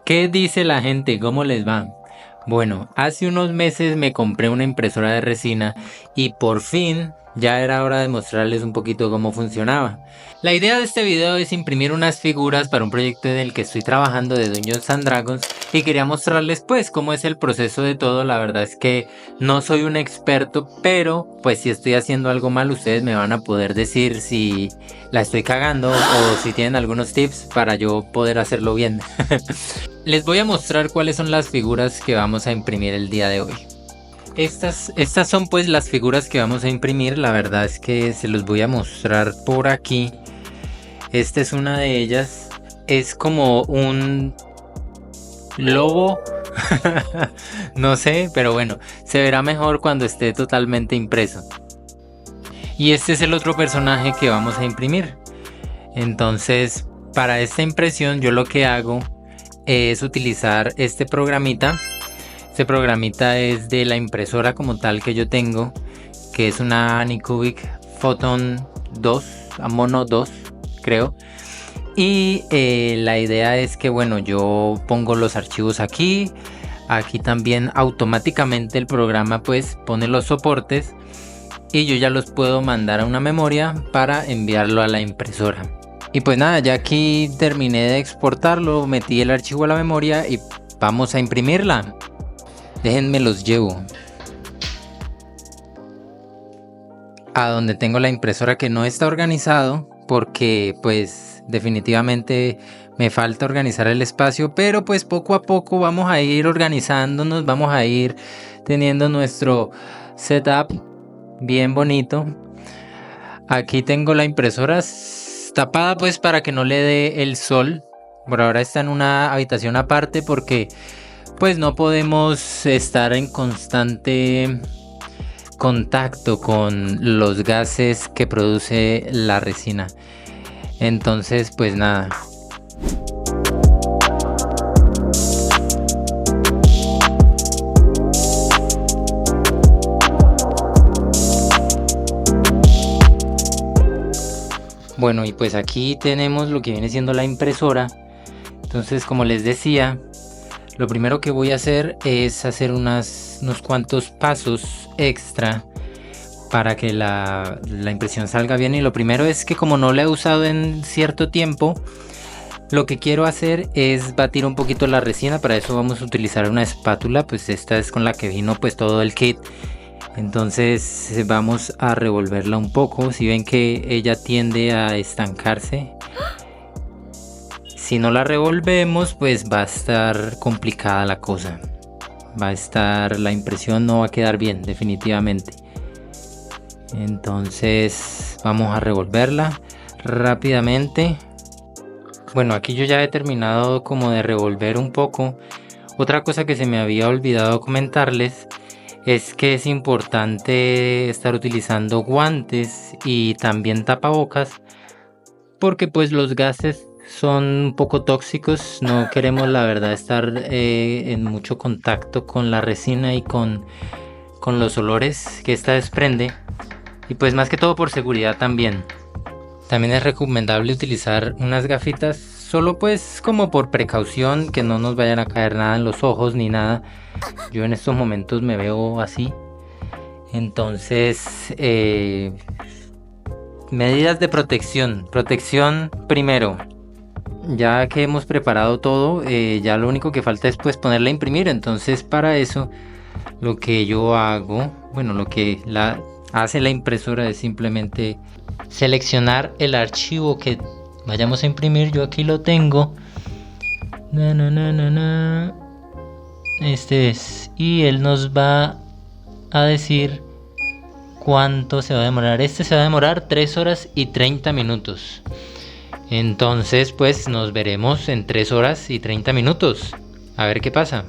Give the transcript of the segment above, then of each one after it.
¿Qué dice la gente? ¿Cómo les va? Bueno, hace unos meses me compré una impresora de resina y por fin ya era hora de mostrarles un poquito cómo funcionaba. La idea de este video es imprimir unas figuras para un proyecto en el que estoy trabajando de Dungeons and Dragons y quería mostrarles pues cómo es el proceso de todo. La verdad es que no soy un experto, pero pues si estoy haciendo algo mal ustedes me van a poder decir si la estoy cagando o si tienen algunos tips para yo poder hacerlo bien. Les voy a mostrar cuáles son las figuras que vamos a imprimir el día de hoy. Estas son pues las figuras que vamos a imprimir. La verdad es que se los voy a mostrar por aquí. Esta es una de ellas. Es como un lobo. No sé, pero bueno, se verá mejor cuando esté totalmente impreso. Y este es el otro personaje que vamos a imprimir. Entonces, para esta impresión yo lo que hago es utilizar este programita. Este programita es de la impresora como tal que yo tengo, que es una Anycubic Photon 2, a Mono 2 creo. Y la idea es que bueno, yo pongo los archivos aquí también automáticamente el programa pues pone los soportes y yo ya los puedo mandar a una memoria para enviarlo a la impresora. Y pues nada, ya aquí terminé de exportarlo, metí el archivo a la memoria y vamos a imprimirla. Déjenme los llevo a donde tengo la impresora, que no está organizado porque pues definitivamente me falta organizar el espacio, pero pues poco a poco vamos a ir organizándonos, vamos a ir teniendo nuestro setup bien bonito. Aquí tengo la impresora tapada pues para que no le dé el sol. Por ahora está en una habitación aparte porque pues no podemos estar en constante contacto con los gases que produce la resina. Entonces pues nada. Bueno, y pues aquí tenemos lo que viene siendo la impresora. Entonces, como les decía, lo primero que voy a hacer es hacer unos cuantos pasos extra para que la impresión salga bien. Y lo primero es que como no la he usado en cierto tiempo, lo que quiero hacer es batir un poquito la resina. Para eso vamos a utilizar una espátula, pues esta es con la que vino pues todo el kit. Entonces vamos a revolverla un poco. Si ven que ella tiende a estancarse, si no la revolvemos pues va a estar complicada la cosa. La impresión no va a quedar bien definitivamente. Entonces vamos a revolverla rápidamente. Bueno, aquí yo ya he terminado como de revolver un poco. Otra cosa que se me había olvidado comentarles es que es importante estar utilizando guantes y también tapabocas, porque pues los gases son un poco tóxicos. No queremos la verdad estar en mucho contacto con la resina y con los olores que esta desprende. Y pues más que todo por seguridad también. También es recomendable utilizar unas gafitas solo pues como por precaución, que no nos vayan a caer nada en los ojos ni nada. Yo en estos momentos me veo así. Entonces medidas de protección. Protección primero. Ya que hemos preparado todo, ya lo único que falta es pues ponerla a imprimir. Entonces para eso lo que yo hago, bueno, lo que hace la impresora es simplemente seleccionar el archivo que vayamos a imprimir. Yo aquí lo tengo. Este es. Y él nos va a decir cuánto se va a demorar. Este se va a demorar 3 horas y 30 minutos. Entonces pues nos veremos en 3 horas y 30 minutos. A ver qué pasa.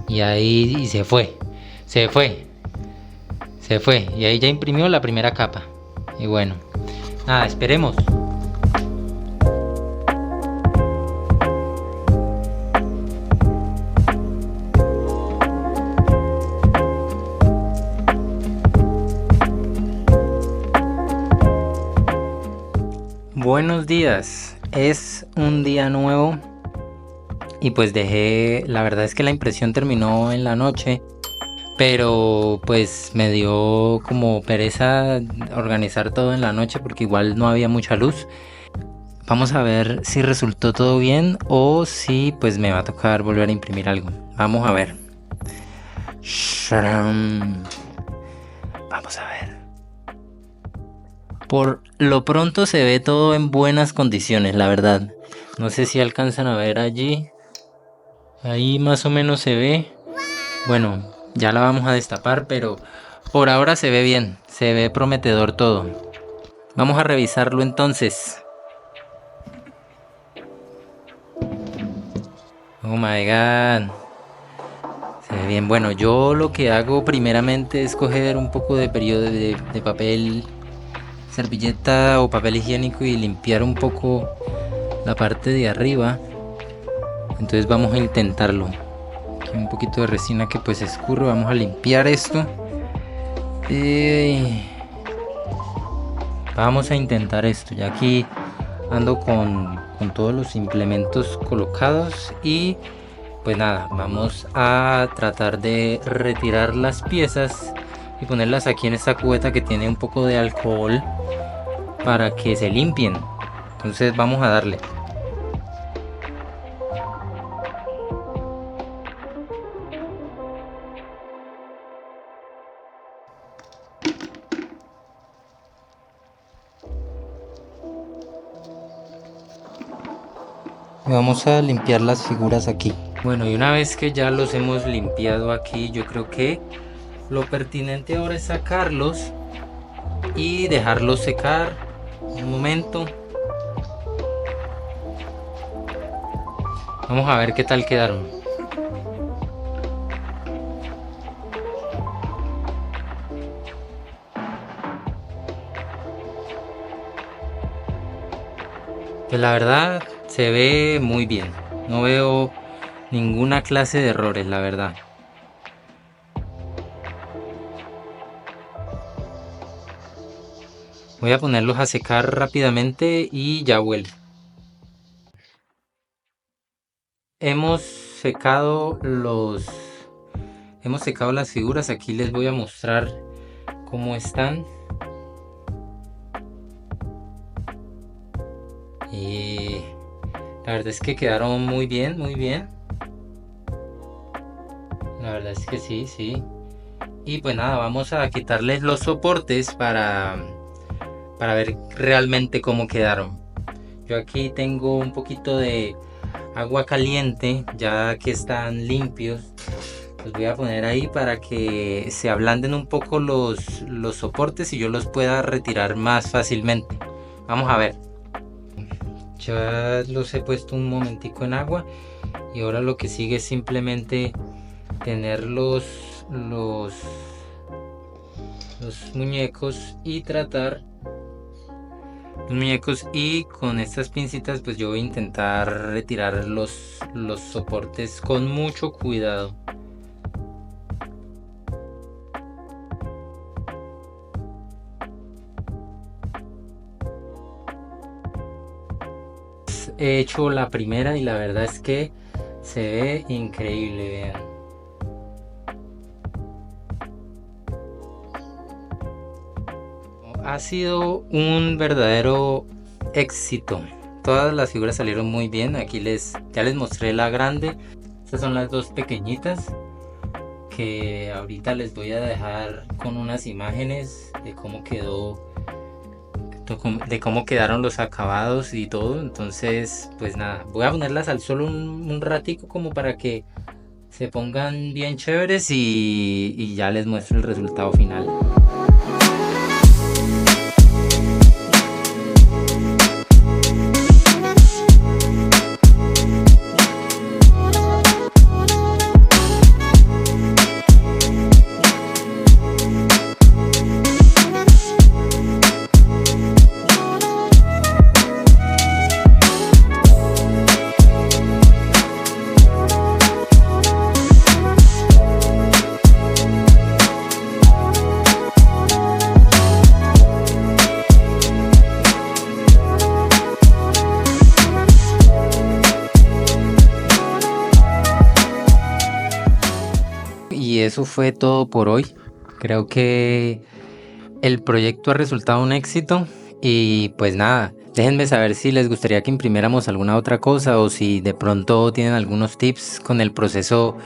Y ahí se fue. Y ahí ya imprimió la primera capa. Y bueno, nada, esperemos. Buenos días, es un día nuevo. y pues dejé, la verdad es que la impresión terminó en la noche, pero pues me dio como pereza organizar todo en la noche porque igual no había mucha luz. Vamos a ver si resultó todo bien o si pues me va a tocar volver a imprimir algo. Vamos a ver. ¡Sharam! Vamos a ver. Por lo pronto se ve todo en buenas condiciones, la verdad. No sé si alcanzan a ver allí. Ahí más o menos se ve. Bueno, ya la vamos a destapar, pero por ahora se ve bien. Se ve prometedor todo. Vamos a revisarlo entonces. Oh my god. Se ve bien. Bueno, yo lo que hago primeramente es coger un poco de periodo de papel, servilleta o papel higiénico y limpiar un poco la parte de arriba. Entonces vamos a intentarlo. Aquí un poquito de resina que pues escurre. Vamos a limpiar esto. Vamos a intentar esto. Ya aquí ando con todos los implementos colocados y pues nada, vamos a tratar de retirar las piezas y ponerlas aquí en esta cubeta que tiene un poco de alcohol para que se limpien. Entonces vamos a darle. Vamos a limpiar las figuras aquí. Bueno, y una vez que ya los hemos limpiado aquí, yo creo que lo pertinente ahora es sacarlos y dejarlos secar un momento. Vamos a ver qué tal quedaron. Pues la verdad se ve muy bien. No veo ninguna clase de errores, la verdad. Voy a ponerlos a secar rápidamente y ya vuelvo. Hemos secado las figuras. Aquí les voy a mostrar cómo están. La verdad es que quedaron muy bien, muy bien. La verdad es que sí, sí. Y pues nada, vamos a quitarles los soportes para ver realmente cómo quedaron. Yo aquí tengo un poquito de agua caliente, ya que están limpios. Los voy a poner ahí para que se ablanden un poco los soportes y yo los pueda retirar más fácilmente. Vamos a ver. Ya los he puesto un momentico en agua y ahora lo que sigue es simplemente tener los muñecos y tratar los muñecos, y con estas pincitas pues yo voy a intentar retirar los soportes con mucho cuidado. He hecho la primera y la verdad es que se ve increíble, vean. Ha sido un verdadero éxito. Todas las figuras salieron muy bien. Aquí ya les mostré la grande. Estas son las dos pequeñitas que ahorita les voy a dejar con unas imágenes de cómo quedaron los acabados y todo. Entonces pues nada, voy a ponerlas al sol un ratico como para que se pongan bien chéveres y ya les muestro el resultado final. y eso fue todo por hoy. Creo que el proyecto ha resultado un éxito y pues nada, déjenme saber si les gustaría que imprimiéramos alguna otra cosa o si de pronto tienen algunos tips con el proceso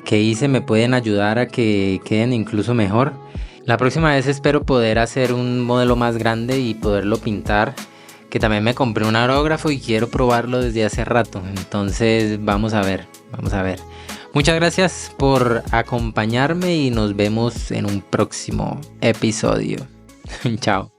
que hice, me pueden ayudar a que queden incluso mejor. La próxima vez espero poder hacer un modelo más grande y poderlo pintar, que también me compré un aerógrafo y quiero probarlo desde hace rato. Entonces vamos a ver. Muchas gracias por acompañarme y nos vemos en un próximo episodio. Chao.